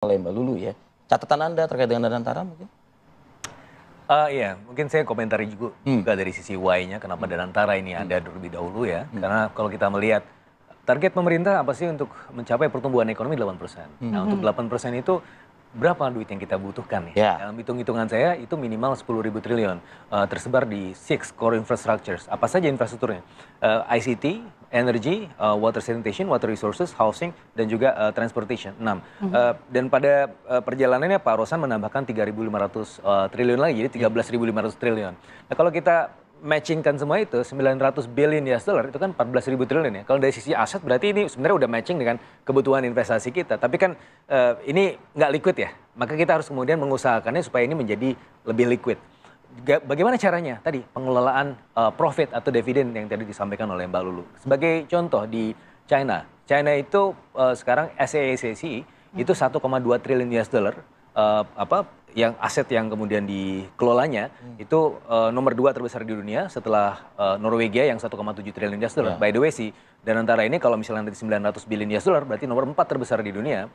oleh Mbak Lulu ya. Catatan Anda terkait dengan Danantara mungkin? Iya, mungkin saya komentari juga dari sisi why-nya kenapa Danantara ini ada terlebih dahulu ya. Karena kalau kita melihat target pemerintah apa sih untuk mencapai pertumbuhan ekonomi 8%. Nah, untuk 8% itu berapa duit yang kita butuhkan nih? Ya. Dalam hitung-hitungan saya itu minimal 10.000 triliun tersebar di 6 core infrastructures. Apa saja infrastrukturnya? ICT, energy, water sanitation, water resources, housing, dan juga transportation. 6. Dan pada perjalanannya Pak Rosan menambahkan 3.500 triliun lagi, jadi 13.500 triliun. Nah, kalau kita matchingkan semua itu 900 billion US dollar itu kan 14.000 triliun ya. Kalau dari sisi aset berarti ini sebenarnya udah matching dengan kebutuhan investasi kita. Tapi kan ini nggak liquid ya. Maka kita harus kemudian mengusahakannya supaya ini menjadi lebih liquid. Bagaimana caranya? Tadi pengelolaan profit atau dividen yang tadi disampaikan oleh Mbak Lulu. Sebagai contoh di China. China itu sekarang SAACC itu 1,2 triliun US dollar yang aset yang kemudian dikelolanya itu nomor 2 terbesar di dunia setelah Norwegia yang 1,7 triliun US dollar. By the way sih, Danantara ini kalau misalnya nanti 900 billion US dollar berarti nomor 4 terbesar di dunia.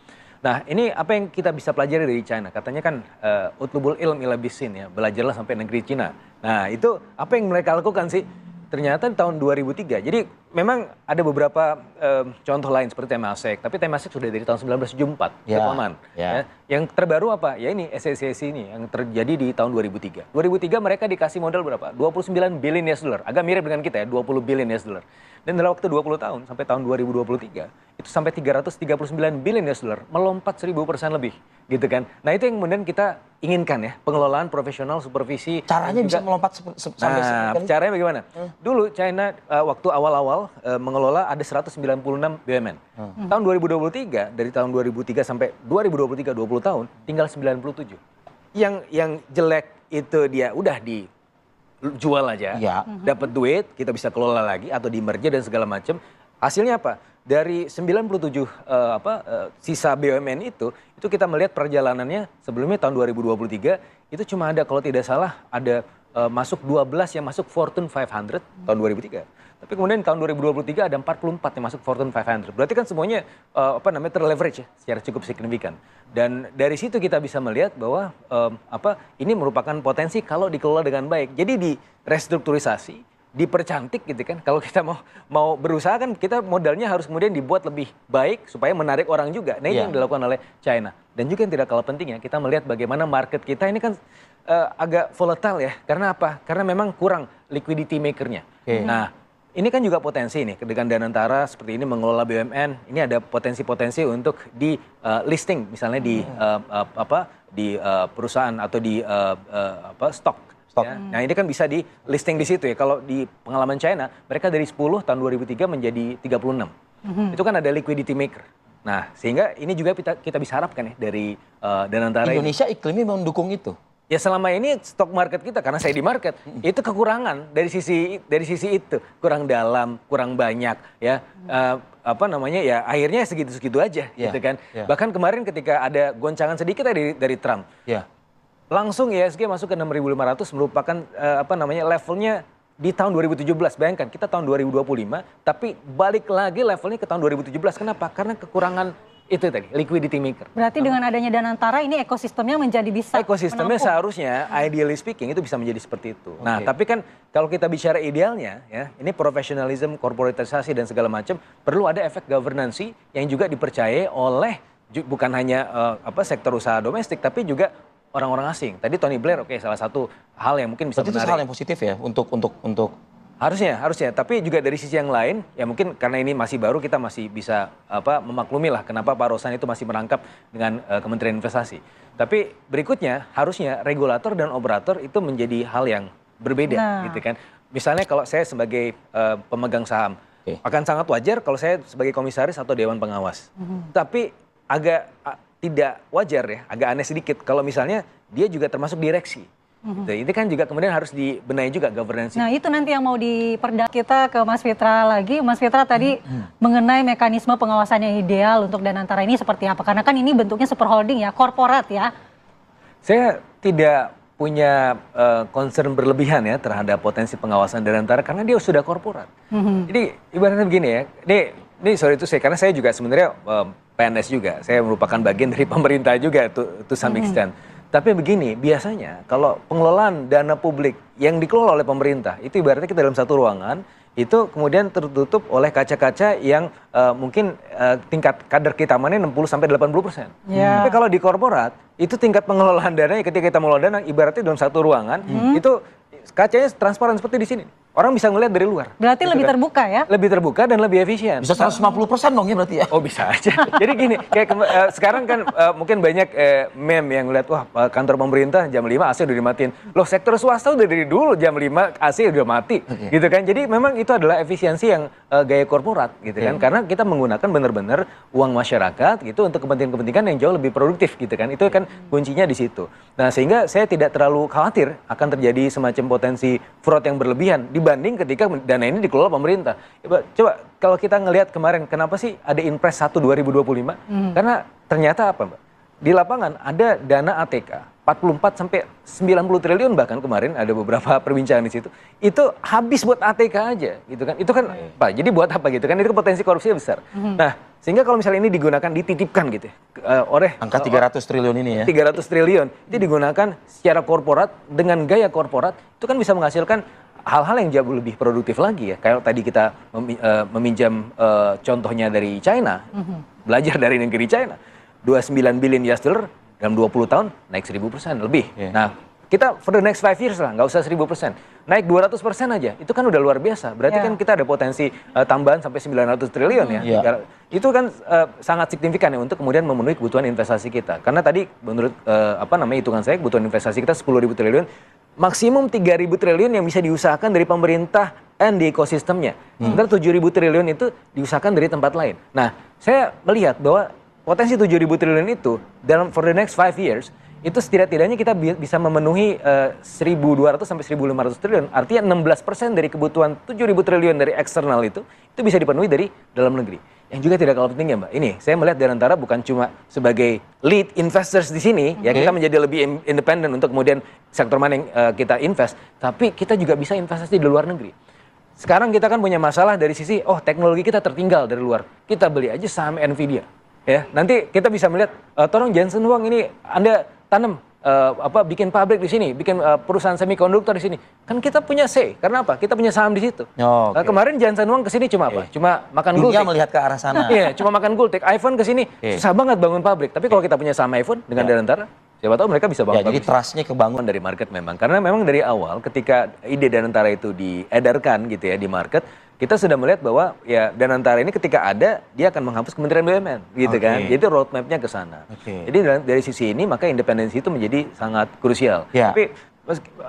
Nah, ini apa yang kita bisa pelajari dari China? Katanya kan utlubul ilm ila bisin ya, belajarlah sampai negeri Cina. Nah, itu apa yang mereka lakukan sih? Ternyata di tahun 2003. Jadi memang ada beberapa contoh lain seperti Temasek, tapi Temasek sudah dari tahun 1974, cukup aman. Ya. Yang terbaru apa? Ya ini SAACC ini yang terjadi di tahun 2003. 2003 mereka dikasih modal berapa? 29 billion US dollar. Agak mirip dengan kita ya, 20 billion US dollar. Dan dalam waktu 20 tahun sampai tahun 2023 itu sampai 339 billion US dollar, melompat 1000% lebih, gitu kan. Nah, itu yang kemudian kita inginkan ya, pengelolaan profesional, supervisi. Caranya bisa melompat sampai nah, caranya bagaimana? Dulu China waktu awal-awal mengelola ada 196 BUMN. Tahun 2023, dari tahun 2003 sampai 2023, 20 tahun, tinggal 97. Yang jelek itu dia udah dijual aja, dapat duit, kita bisa kelola lagi atau di merger dan segala macam. Hasilnya apa? Dari 97 sisa BUMN itu kita melihat perjalanannya sebelumnya tahun 2023 itu cuma ada kalau tidak salah ada masuk 12 yang masuk Fortune 500 tahun 2003. Tapi kemudian tahun 2023 ada 44 yang masuk Fortune 500. Berarti kan semuanya terleverage ya secara cukup signifikan. Dan dari situ kita bisa melihat bahwa ini merupakan potensi kalau dikelola dengan baik. Jadi di restrukturisasi, dipercantik gitu kan. Kalau kita mau berusaha kan kita modalnya harus kemudian dibuat lebih baik supaya menarik orang juga. Nah, ini yang dilakukan oleh China. Dan juga yang tidak kalah penting ya, kita melihat bagaimana market kita ini kan agak volatile ya. Karena apa? Karena memang kurang liquidity maker-nya. Nah, ini kan juga potensi nih dengan Danantara seperti ini mengelola BUMN, ini ada potensi-potensi untuk di listing misalnya di perusahaan atau di stok. Ya. Nah, ini kan bisa di listing di situ ya. Kalau di pengalaman China, mereka dari 10 tahun 2003 menjadi 36. Itu kan ada liquidity maker. Nah, sehingga ini juga kita bisa harapkan ya dari Danantara Indonesia iklimnya mendukung itu. Ya selama ini stok market kita, karena saya di market, itu kekurangan dari sisi itu. Kurang dalam, kurang banyak ya. Ya akhirnya segitu-segitu aja gitu kan. Bahkan kemarin ketika ada goncangan sedikit dari Trump. Langsung ISG masuk ke 6.500 merupakan levelnya di tahun 2017. Bayangkan kita tahun 2025 tapi balik lagi levelnya ke tahun 2017. Kenapa? Karena kekurangan itu tadi liquidity maker. Berarti dengan adanya Danantara ini ekosistemnya menjadi bisa ekosistemnya menampung. Seharusnya ideally speaking itu bisa menjadi seperti itu. Nah, tapi kan kalau kita bicara idealnya ya, ini profesionalism, korporatisasi dan segala macam perlu ada efek governance yang juga dipercayai oleh bukan hanya sektor usaha domestik tapi juga orang-orang asing. Tadi Tony Blair salah satu hal yang mungkin bisa menarik. Itu hal yang positif ya untuk Harusnya. Tapi juga dari sisi yang lain, ya mungkin karena ini masih baru kita masih bisa memaklumi lah kenapa Pak Rosan itu masih merangkap dengan Kementerian Investasi. Tapi berikutnya harusnya regulator dan operator itu menjadi hal yang berbeda gitu kan. Misalnya kalau saya sebagai pemegang saham, akan sangat wajar kalau saya sebagai komisaris atau dewan pengawas. Tapi agak tidak wajar ya, agak aneh sedikit kalau misalnya dia juga termasuk direksi. Itu kan juga kemudian harus dibenahi juga governance. Nah, itu nanti yang mau diperdalam kita ke Mas Fitra lagi. Mas Fitra tadi mengenai mekanisme pengawasan yang ideal untuk Danantara ini seperti apa? Karena kan ini bentuknya super holding ya, korporat ya. Saya tidak punya concern berlebihan ya terhadap potensi pengawasan Danantara karena dia sudah korporat. Jadi ibaratnya begini ya, ini sorry itu karena saya juga sebenarnya PNS juga, saya merupakan bagian dari pemerintah juga to some extent. Tapi begini, biasanya kalau pengelolaan dana publik yang dikelola oleh pemerintah, itu ibaratnya kita dalam satu ruangan, itu kemudian tertutup oleh kaca-kaca yang mungkin tingkat kadar keamanannya 60-80%. Tapi kalau di korporat, itu tingkat pengelolaan dananya ketika kita mengelola dana, ibaratnya dalam satu ruangan, itu kacanya transparan seperti di sini. Orang bisa ngelihat dari luar. Berarti lebih terbuka ya? Lebih terbuka dan lebih efisien. Bisa 150% dong ya berarti ya? Oh bisa aja. Jadi gini, kayak sekarang kan mungkin banyak meme yang ngeliat, wah kantor pemerintah jam 5 AC udah dimatiin. Loh sektor swasta udah dari dulu jam 5 AC udah mati. Gitu kan. Jadi memang itu adalah efisiensi yang gaya korporat gitu kan. Karena kita menggunakan benar-benar uang masyarakat gitu untuk kepentingan-kepentingan yang jauh lebih produktif gitu kan. Itu kan kuncinya di situ. Nah sehingga saya tidak terlalu khawatir akan terjadi semacam potensi fraud yang berlebihan dibanding ketika dana ini dikelola pemerintah. Coba kalau kita ngelihat kemarin, kenapa sih ada Inpres 1 2025? Karena ternyata apa Mbak? Di lapangan ada dana ATK 44 sampai 90 triliun bahkan kemarin ada beberapa perbincangan di situ. Itu habis buat ATK aja gitu kan. Itu kan Pak, jadi buat apa gitu kan? Itu potensi korupsinya besar. Nah, sehingga kalau misalnya ini digunakan dititipkan gitu oleh Angka 300 triliun ini ya. 300 triliun itu digunakan secara korporat dengan gaya korporat, itu kan bisa menghasilkan hal-hal yang jauh lebih produktif lagi ya. Kayak tadi kita meminjam contohnya dari China, belajar dari negeri China. 29 billion US dollar dalam 20 tahun naik 1000% lebih. Nah, kita for the next 5 years lah, nggak usah 1000%. Naik 200% aja, itu kan udah luar biasa. Berarti kan kita ada potensi tambahan sampai 900 triliun ya. Itu kan sangat signifikan ya untuk kemudian memenuhi kebutuhan investasi kita. Karena tadi menurut hitungan saya kebutuhan investasi kita 10.000 triliun, maksimum 3.000 triliun yang bisa diusahakan dari pemerintah dan di ekosistemnya. Sementara 7.000 triliun itu diusahakan dari tempat lain. Nah, saya melihat bahwa potensi 7.000 triliun itu dalam for the next 5 years itu setidak-tidaknya kita bisa memenuhi 1.200 sampai 1.500 triliun. Artinya 16% dari kebutuhan 7.000 triliun dari eksternal itu bisa dipenuhi dari dalam negeri. Yang juga tidak kalah penting ya Mbak. Ini saya melihat Danantara bukan cuma sebagai lead investors di sini, ya kita menjadi lebih independen untuk kemudian sektor mana yang kita invest, tapi kita juga bisa investasi di luar negeri. Sekarang kita kan punya masalah dari sisi, teknologi kita tertinggal dari luar. Kita beli aja saham Nvidia. Ya, nanti kita bisa melihat, tolong Johnson Huang ini Anda tanam bikin pabrik di sini, bikin perusahaan semikonduktor di sini. Kan kita punya say. Karena apa? Kita punya saham di situ. Kemarin Johnson Huang ke sini cuma apa? Cuma makan gultik. Dunia melihat ke arah sana. Iya, cuma makan gultik. iPhone ke sini susah banget bangun pabrik. Tapi kalau kita punya saham iPhone dengan Danantara, siapa tahu mereka bisa bangun. Jadi trustnya kebangun dari market memang. Karena memang dari awal ketika ide Danantara itu diedarkan gitu ya di market, kita sudah melihat bahwa ya Danantara ini ketika ada dia akan menghapus Kementerian BUMN gitu kan. Jadi roadmap-nya ke sana. Jadi dari sisi ini maka independensi itu menjadi sangat krusial. Tapi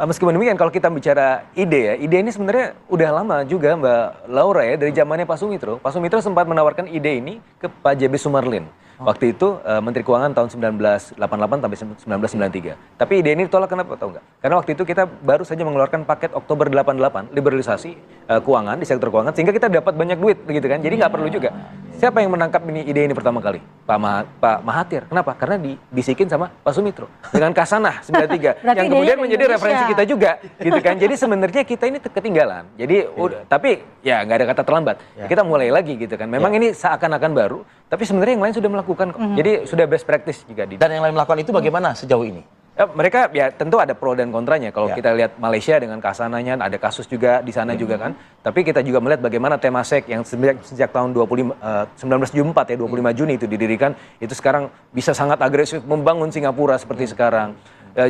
meskipun demikian kalau kita bicara ide ya, ide ini sebenarnya udah lama juga Mbak Laura ya, dari zamannya Pak Sumitro. Pak Sumitro sempat menawarkan ide ini ke Pak JB Sumarlin. Waktu itu Menteri Keuangan tahun 1988 sampai 1993. Tapi ide ini ditolak kenapa tahu nggak? Karena waktu itu kita baru saja mengeluarkan paket Oktober 88 liberalisasi keuangan di sektor keuangan sehingga kita dapat banyak duit begitu kan. Jadi nggak perlu juga. Siapa yang menangkap ide ini pertama kali? Pak Mahathir. Kenapa? Karena dibisikin sama Pak Sumitro dengan Kasanah 93 yang kemudian menjadi referensi kita juga gitu kan. Jadi sebenarnya kita ini ketinggalan. Jadi tapi ya nggak ada kata terlambat. Kita mulai lagi gitu kan. Memang ini seakan-akan baru, tapi sebenarnya yang lain sudah melakukan kok. Jadi sudah best practice juga Dan yang lain melakukan itu bagaimana sejauh ini? Mereka ya tentu ada pro dan kontranya. Kalau kita lihat Malaysia dengan Kasananya, ada kasus juga di sana juga kan. Tapi kita juga melihat bagaimana Temasek yang sejak tahun 1974 ya 25 Juni itu didirikan, itu sekarang bisa sangat agresif membangun Singapura seperti sekarang.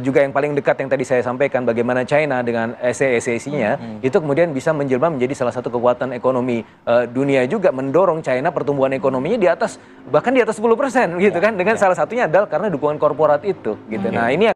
Juga yang paling dekat yang tadi saya sampaikan bagaimana China dengan SAC-nya itu kemudian bisa menjelma menjadi salah satu kekuatan ekonomi dunia juga, mendorong China pertumbuhan ekonominya di atas bahkan di atas 10% gitu kan, dengan salah satunya adalah karena dukungan korporat itu gitu. Nah, ini